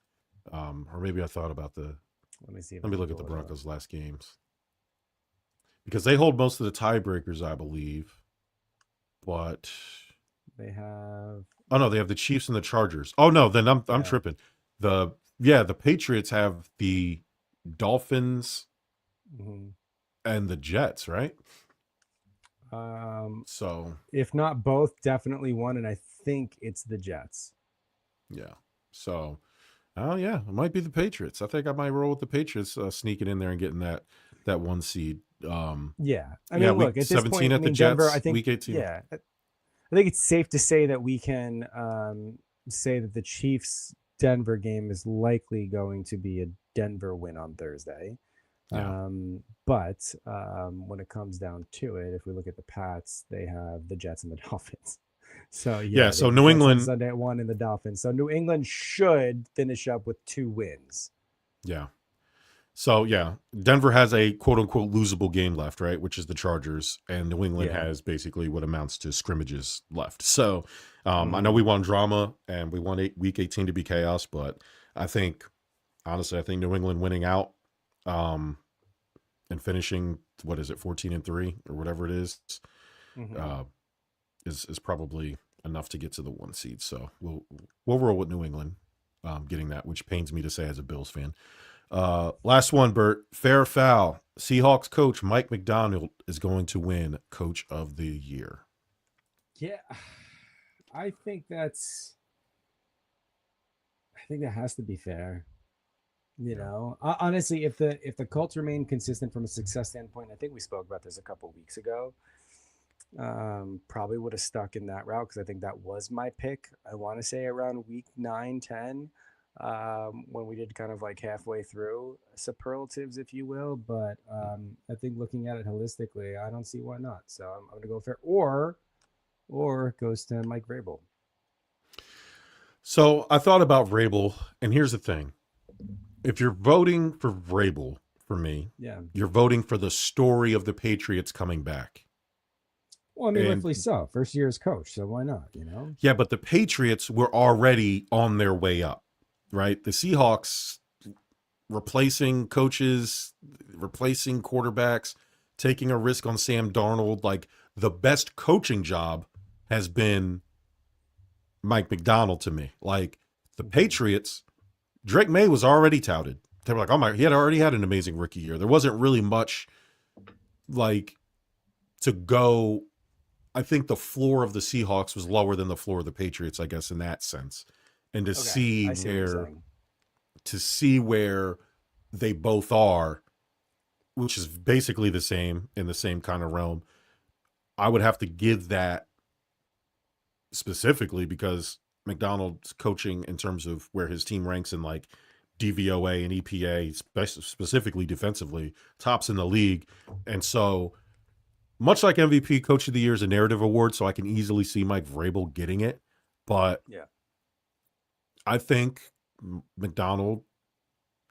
Or maybe I thought about let me look at the Broncos' last games. Because they hold most of the tiebreakers, I believe. But they have they have the Chiefs and the Chargers. Oh no, then I'm tripping. The Patriots have the Dolphins and the Jets, right? So if not both, definitely one, and I think it's the Jets. Yeah. So it might be the Patriots. I think I might roll with the Patriots sneaking in there and getting that 1 seed. I mean, look, at this 17 point, at the Jets, Denver, I think, week 18. Yeah, I think it's safe to say that we can say that the Chiefs Denver game is likely going to be a Denver win on Thursday. Yeah. But when it comes down to it, if we look at the Pats, they have the Jets and the Dolphins. So so New England Sunday at 1 and the Dolphins. So New England should finish up with 2 wins. Yeah. So Denver has a quote unquote losable game left, right? Which is the Chargers, and New England has basically what amounts to scrimmages left. So I know we want drama and we want week 18 to be chaos, but I think New England winning out and finishing 14-3 or whatever it is. Is probably enough to get to the 1 seed. So we'll roll with New England getting that, which pains me to say as a Bills fan. Last one, Bert. Fair or foul? Seahawks coach Mike McDonald is going to win Coach of the Year. Yeah, I think that has to be fair. Honestly, if the Colts remain consistent from a success standpoint, I think we spoke about this a couple weeks ago. Probably would have stuck in that route because I think that was my pick. I want to say around week 9-10, when we did kind of like halfway through superlatives, if you will. But I think looking at it holistically, I don't see why not. So I'm going to go fair. Or or goes to Mike Vrabel? So I thought about Vrabel, and here's the thing. If you're voting for Vrabel, for me, you're voting for the story of the Patriots coming back. Well, I mean, rightfully so. First year as coach, so why not, you know? Yeah, but the Patriots were already on their way up, right? The Seahawks replacing coaches, replacing quarterbacks, taking a risk on Sam Darnold. Like, the best coaching job has been Mike Macdonald to me. Like, the Patriots, Drake May was already touted. They were like, oh my, he had already had an amazing rookie year. There wasn't really much like to go. I think the floor of the Seahawks was lower than the floor of the Patriots, I guess, in that sense. And to see where they both are, which is basically the same in the same kind of realm, I would have to give that specifically because McDonald's coaching in terms of where his team ranks in like DVOA and EPA, specifically defensively, tops in the league. And so much like MVP Coach of the Year is a narrative award, so I can easily see Mike Vrabel getting it. But I think McDonald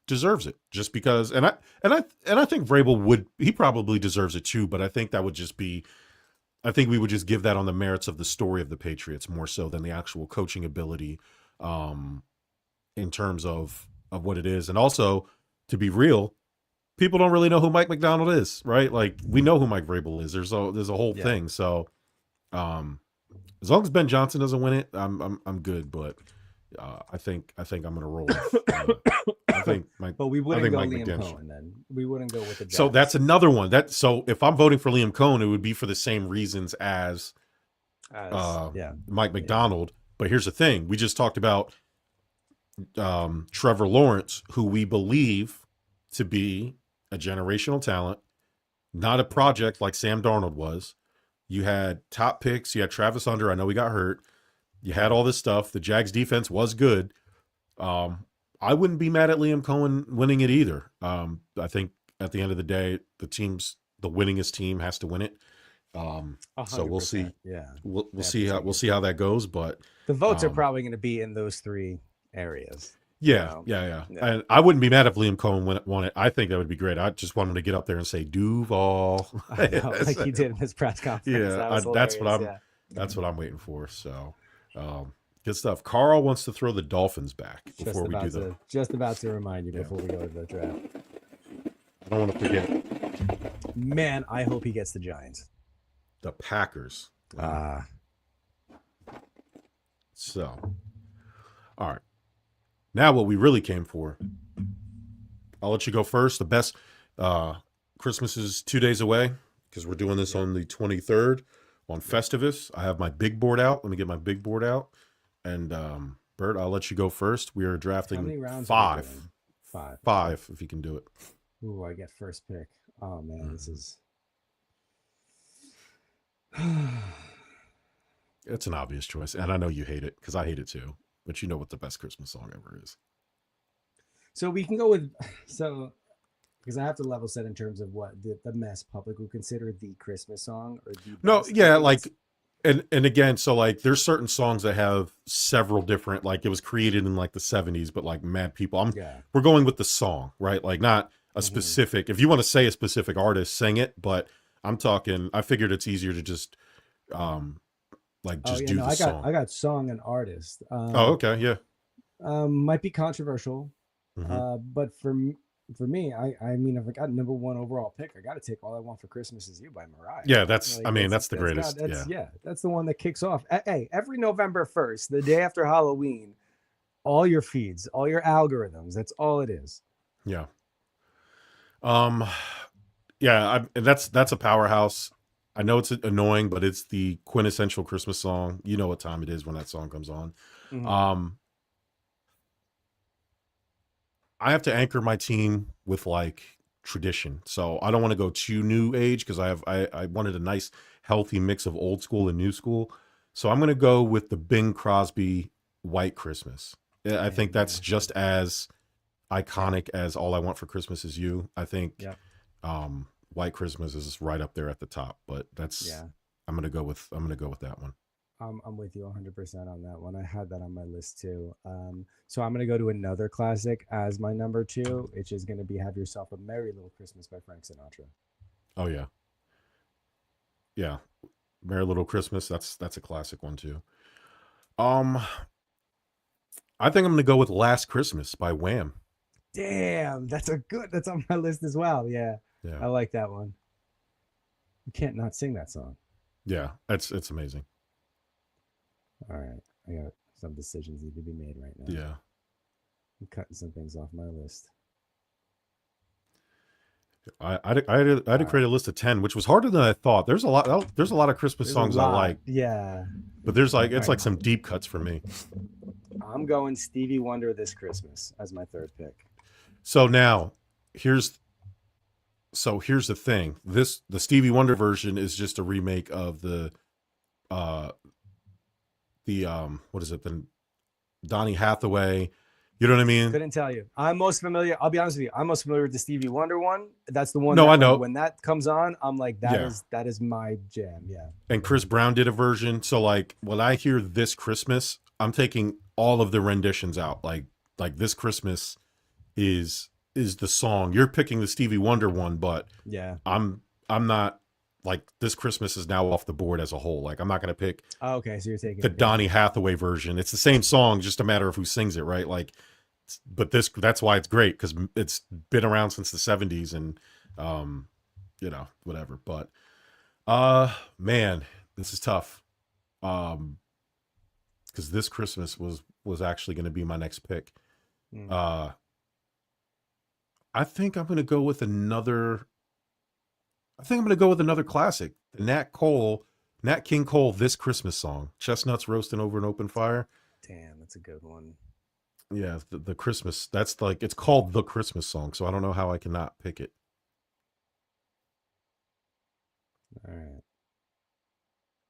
deserves it just because, and I think Vrabel he probably deserves it too, but I think that would just be, I think we would just give that on the merits of the story of the Patriots more so than the actual coaching ability in terms of what it is. And also, to be real, people don't really know who Mike Macdonald is, right? Like, we know who Mike Vrabel is. There's a whole thing. So as long as Ben Johnson doesn't win it, I'm good. But I think I'm gonna roll with, I think Mike. But we wouldn't go Mike Liam McDaniel. Cohen then. We wouldn't go with the Jets. So that's another one. So if I'm voting for Liam Cohen, it would be for the same reasons as Mike Macdonald. But here's the thing: we just talked about Trevor Lawrence, who we believe to be a generational talent, not a project like Sam Darnold was. You had top picks. You had Travis Hunter. I know he got hurt. You had all this stuff. The Jags defense was good. I wouldn't be mad at Liam Cohen winning it either. I think at the end of the day, the winningest team has to win it. So we'll see. Yeah, we'll see how that goes. But the votes are probably going to be in those three areas. Yeah. And I wouldn't be mad if Liam Cohen won it. I think that would be great. I just want him to get up there and say Duval, like he did in his press conference. That's what I'm waiting for. So, good stuff. Carl wants to throw the Dolphins back before we do that. Just about to remind you before we go to the draft. I don't want to forget. Man, I hope he gets the Giants. The Packers. So, all right. Now what we really came for. I'll let you go first. The best Christmas is 2 days away because we're doing this on the 23rd on Festivus. I have my big board out. Let me get my big board out. And Bert, I'll let you go first. We are drafting How many rounds 5. Five. 5 if you can do it. Ooh, I get first pick. Oh man, this is It's an obvious choice. And I know you hate it because I hate it too. But you know what the best Christmas song ever is. So we can go with because I have to level set in terms of what the mass public would consider the Christmas song or the and again, so like there's certain songs that have several different, like it was created in like the 70s, but like mad people. We're going with the song, right? Like not a specific, if you want to say a specific artist, sing it, but I'm talking, I figured it's easier to just do the song. I got song and artist. Okay, yeah. Might be controversial, but for me, I mean, if I got number 1 overall pick, I got to take "All I Want for Christmas Is You" by Mariah. Yeah, that's the greatest. That's the one that kicks off. Hey, every November 1st, the day after Halloween, all your feeds, all your algorithms. That's all it is. Yeah. That's a powerhouse. I know it's annoying, but it's the quintessential Christmas song. You know what time it is when that song comes on. I have to anchor my team with like tradition. So I don't want to go too new age because I wanted a nice healthy mix of old school and new school. So I'm going to go with the Bing Crosby White Christmas. I think that's just as iconic as All I Want for Christmas Is You. I think White Christmas is right up there at the top, but I'm going to go with that one. I'm with you 100% on that one. I had that on my list too. So I'm gonna go to another classic as my number 2, which is gonna be "Have Yourself a Merry Little Christmas" by Frank Sinatra. Oh yeah, yeah. Merry Little Christmas. That's a classic one too. Um, I think I'm gonna go with "Last Christmas" by Wham. Damn, that's on my list as well. Yeah, Yeah, I like that one. You can't not sing that song. yeah. It's amazing. All right, I got some decisions need to be made right now. Yeah. I'm cutting some things off my list. I had to create a list of 10, which was harder than I thought. There's a lot of Christmas songs I like. Yeah. But there's like some deep cuts for me. I'm going Stevie Wonder "This Christmas" as my 3rd pick. So now here's the thing. The Stevie Wonder version is just a remake of the what is it? The Donny Hathaway. You know what I mean? Couldn't tell you. I'm most familiar. I'll be honest with you. I'm most familiar with the Stevie Wonder one. That's the one. No, that, I know. When that comes on, I'm like, that is my jam. Yeah. And Chris Brown did a version. So like when I hear "This Christmas," I'm taking all of the renditions out. Like "This Christmas" is the song. You're picking the Stevie Wonder one, but yeah, I'm not. Like "This Christmas" is now off the board as a whole. Like I'm not going to pick okay, so you're taking the Donny Hathaway version. It's the same song, just a matter of who sings it, right? Like, but that's why it's great, because it's been around since the 70s and whatever. But man, this is tough. Because "This Christmas" was actually going to be my next pick. I think I'm going to go with another classic, the Nat King Cole "This Christmas" song. Chestnuts roasting over an open fire. Damn, that's a good one. Yeah, the Christmas. That's like, it's called the Christmas song, so I don't know how I cannot pick it. All right.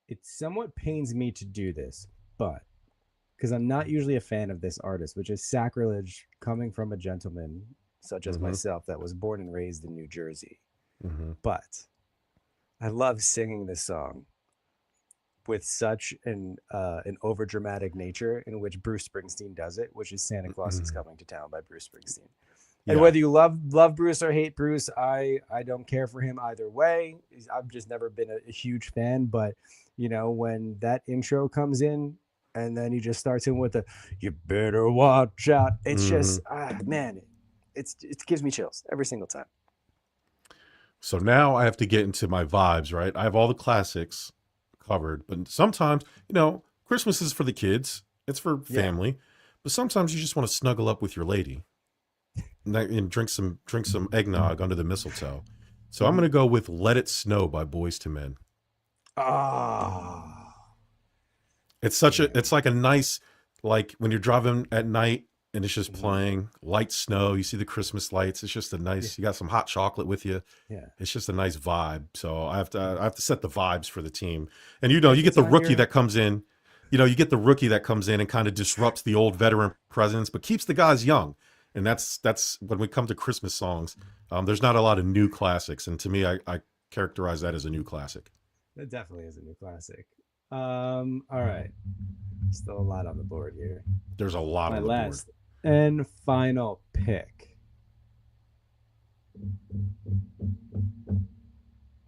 It somewhat pains me to do this, but because I'm not usually a fan of this artist, which is sacrilege coming from a gentleman such as myself that was born and raised in New Jersey. But I love singing this song with such an overdramatic nature, in which Bruce Springsteen does it, which is "Santa Claus is Coming to Town" by Bruce Springsteen. And whether you love Bruce or hate Bruce, I don't care for him either way. I've just never been a huge fan. But when that intro comes in, and then he just starts in with the "You better watch out," it's just man, it gives me chills every single time. So now I have to get into my vibes, right? I have all the classics covered, but sometimes, Christmas is for the kids. It's for family. But sometimes you just want to snuggle up with your lady and drink some eggnog under the mistletoe. So I'm going to go with "Let It Snow" by Boyz II Men. It's like a nice, like when you're driving at night and it's just playing light snow, you see the Christmas lights. It's just a nice, you got some hot chocolate with you. Yeah. It's just a nice vibe. So I have to set the vibes for the team. And you get the rookie that comes in, you get the rookie that comes in and kind of disrupts the old veteran presence, but keeps the guys young. And that's when we come to Christmas songs. There's not a lot of new classics. And to me, I characterize that as a new classic. That definitely is a new classic. All right. Still a lot on the board here. There's a lot on the board. And final pick.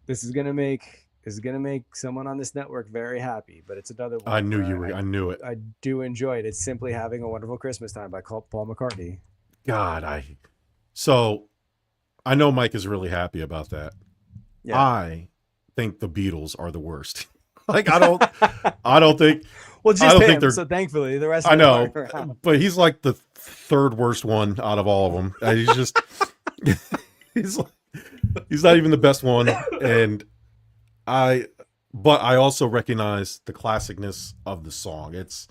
This is gonna make someone on this network very happy, but it's another one. I knew it. I do enjoy it. It's "Simply Having a Wonderful Christmas Time" by Paul McCartney. God, so I know Mike is really happy about that. Yeah. I think the Beatles are the worst. Like I don't think. Well, just him. So thankfully, the rest. I know, but he's like the third worst one out of all of them. He's just he's not even the best one. And I also recognize the classicness of the song. It's,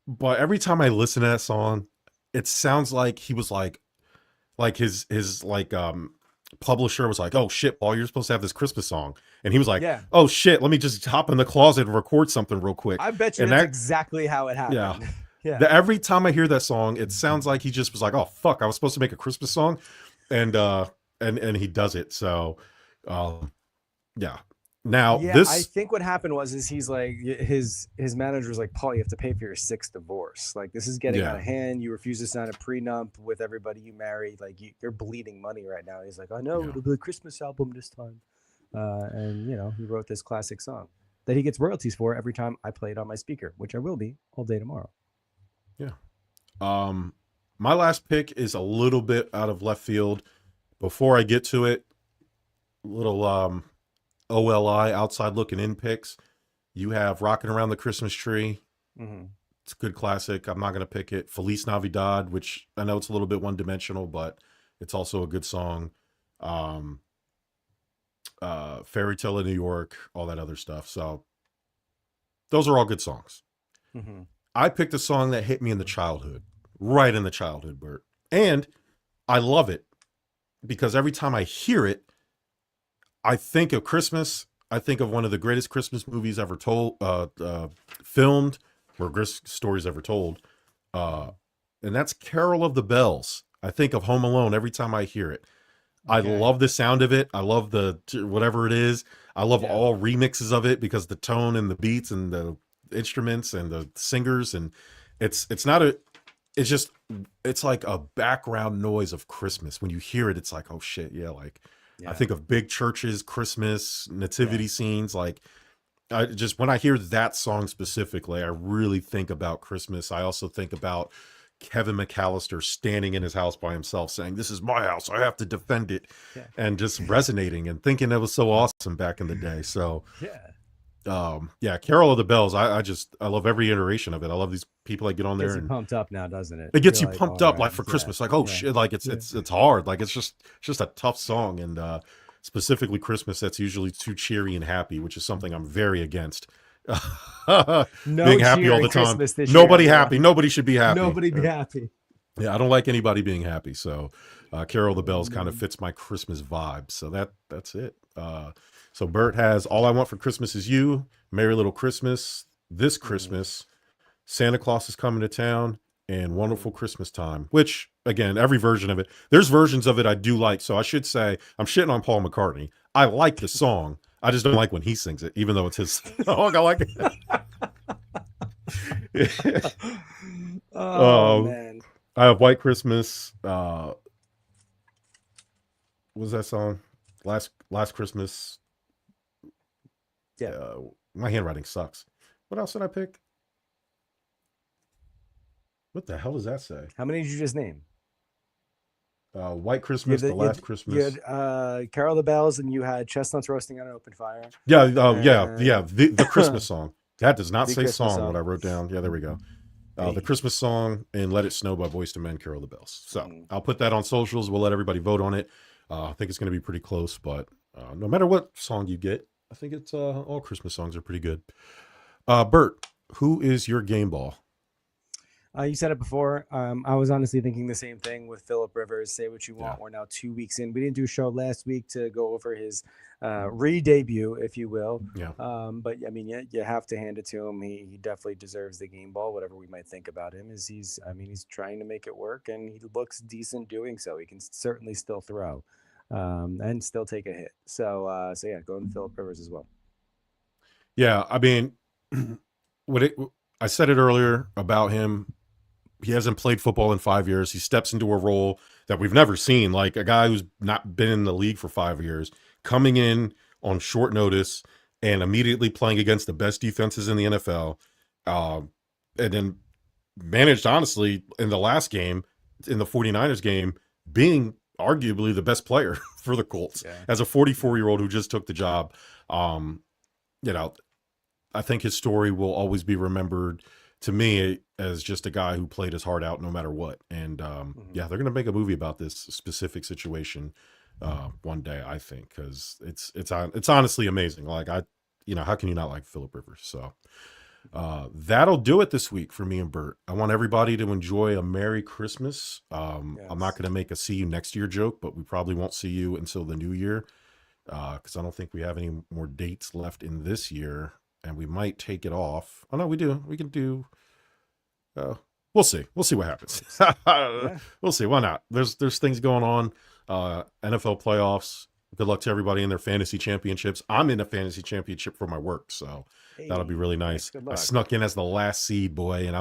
but every time I listen to that song, it sounds like he was like his publisher was like, "Oh shit, Paul, you're supposed to have this Christmas song," and he was like, "Oh shit, let me just hop in the closet and record something real quick." I bet you that's exactly how it happened. Yeah. Every time I hear that song, it sounds like he just was like, "Oh fuck, I was supposed to make a Christmas song," and he does it. So, Now Yeah, I this, think what happened was he's like his manager was like, Paul, you have to pay for your sixth divorce. Like this is getting out yeah, of hand. You refuse to sign a prenup with everybody you married. Like you're bleeding money right now. He's like, I know yeah, it'll be a Christmas album this time, and he wrote this classic song that he gets royalties for every time I play it on my speaker, which I will be all day tomorrow. yeah. My last pick is a little bit out of left field. Before I get to it, little OLI outside looking in picks. You have Rocking Around the Christmas Tree. Mm-hmm. It's a good classic. I'm not going to pick it. Feliz Navidad, which I know it's a little bit one dimensional, but it's also a good song. Fairy Tale of New York, all that other stuff. So those are all good songs. Mm-hmm. I picked a song that hit me in the childhood, right in the childhood, Bert. And I love it because every time I hear it, I think of Christmas. I think of one of the greatest Christmas movies ever filmed, or stories ever told. And that's Carol of the Bells. I think of Home Alone every time I hear it. I love the sound of it. I love the whatever it is. I love all remixes of it because the tone and the beats and the instruments and the singers, and it's like a background noise of Christmas. When you hear it, it's like, oh shit, yeah, like I think of big churches, Christmas, nativity scenes. Like when I hear that song specifically, I really think about Christmas. I also think about Kevin McAllister standing in his house by himself saying, "This is my house. I have to defend it." And just resonating and thinking that was so awesome back in the day. So Carol of the Bells. I love every iteration of it. I love these people that get on there and pumped up now, doesn't it? it gets You're you like, pumped all up right, like for Christmas. Like, oh shit, like it's hard. Like it's just a tough song. And specifically Christmas, that's usually too cheery and happy, which is something I'm very against. Being happy all the time. Nobody happy. Nobody should be happy. Nobody be happy. Yeah, I don't like anybody being happy. So Carol of the Bells kind of fits my Christmas vibe. So that's it. So Bert has All I Want for Christmas Is You, Merry Little Christmas, This Christmas, Santa Claus is Coming to Town, and Wonderful Christmas Time, which, again, every version of it, there's versions of it I do like. So I should say, I'm shitting on Paul McCartney. I like the song. I just don't like when he sings it, even though it's his song. I like it. Man. I have White Christmas. What was that song? Last Christmas. Yeah. My handwriting sucks. What else did I pick? What the hell does that say? How many did you just name? White Christmas, The Last Christmas. You had Carol of the Bells, and you had Chestnuts Roasting on an Open Fire. Yeah. The Christmas song. That does not say song. What I wrote down. Yeah, there we go. The Christmas song and Let It Snow by Boyz II Men, Carol of the Bells. So I'll put that on socials. We'll let everybody vote on it. I think it's going to be pretty close, but no matter what song you get, I think it's all Christmas songs are pretty good. Bert, who is your game ball? You said it before. I was honestly thinking the same thing with Phillip Rivers. Say what you want. We're now 2 weeks in. We didn't do a show last week to go over his re-debut, if you will. Yeah. But I mean, you have to hand it to him. He definitely deserves the game ball. Whatever we might think about him, he's trying to make it work, and he looks decent doing so. He can certainly still throw, and still take a hit. So yeah, going to Phillip Rivers as well. Yeah, I mean, I said it earlier about him. He hasn't played football in 5 years. He steps into a role that we've never seen, like a guy who's not been in the league for 5 years, coming in on short notice and immediately playing against the best defenses in the NFL. And then managed, honestly, in the last game, in the 49ers game, being arguably the best player for the Colts as a 44-year-old who just took the job. I think his story will always be remembered to me as just a guy who played his heart out no matter what. And they're going to make a movie about this specific situation one day, I think, because it's honestly amazing. Like how can you not like Phillip Rivers? So that'll do it this week for me and Bert. I want everybody to enjoy a Merry Christmas. I'm not going to make a see you next year joke, but we probably won't see you until the new year because I don't think we have any more dates left in this year. And we might take it off. Oh, no, we do. We can do. We'll see. We'll see what happens. We'll see. Why not? There's things going on. NFL playoffs. good luck to everybody in their fantasy championships. I'm in a fantasy championship for my work, so that'll be really nice. Good I luck. snuck in as the last seed, boy, and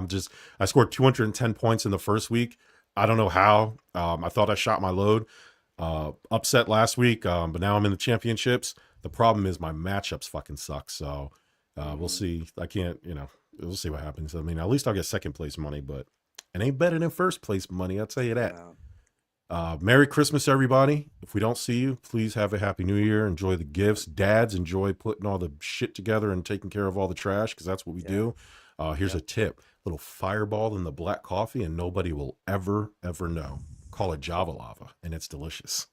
I scored 210 points in the first week. I don't know how. I thought I shot my load. Upset last week, but now I'm in the championships. The problem is my matchups fucking suck, so we'll see. I can't, we'll see what happens. I mean, at least I'll get second place money, but it ain't better than first place money, I'll tell you that. Merry Christmas, everybody. If we don't see you, please have a happy new year. Enjoy the gifts. Dads, enjoy putting all the shit together and taking care of all the trash, because that's what we do. Here's a tip. Little fireball in the black coffee, and nobody will ever know. Call it Java Lava, and it's delicious.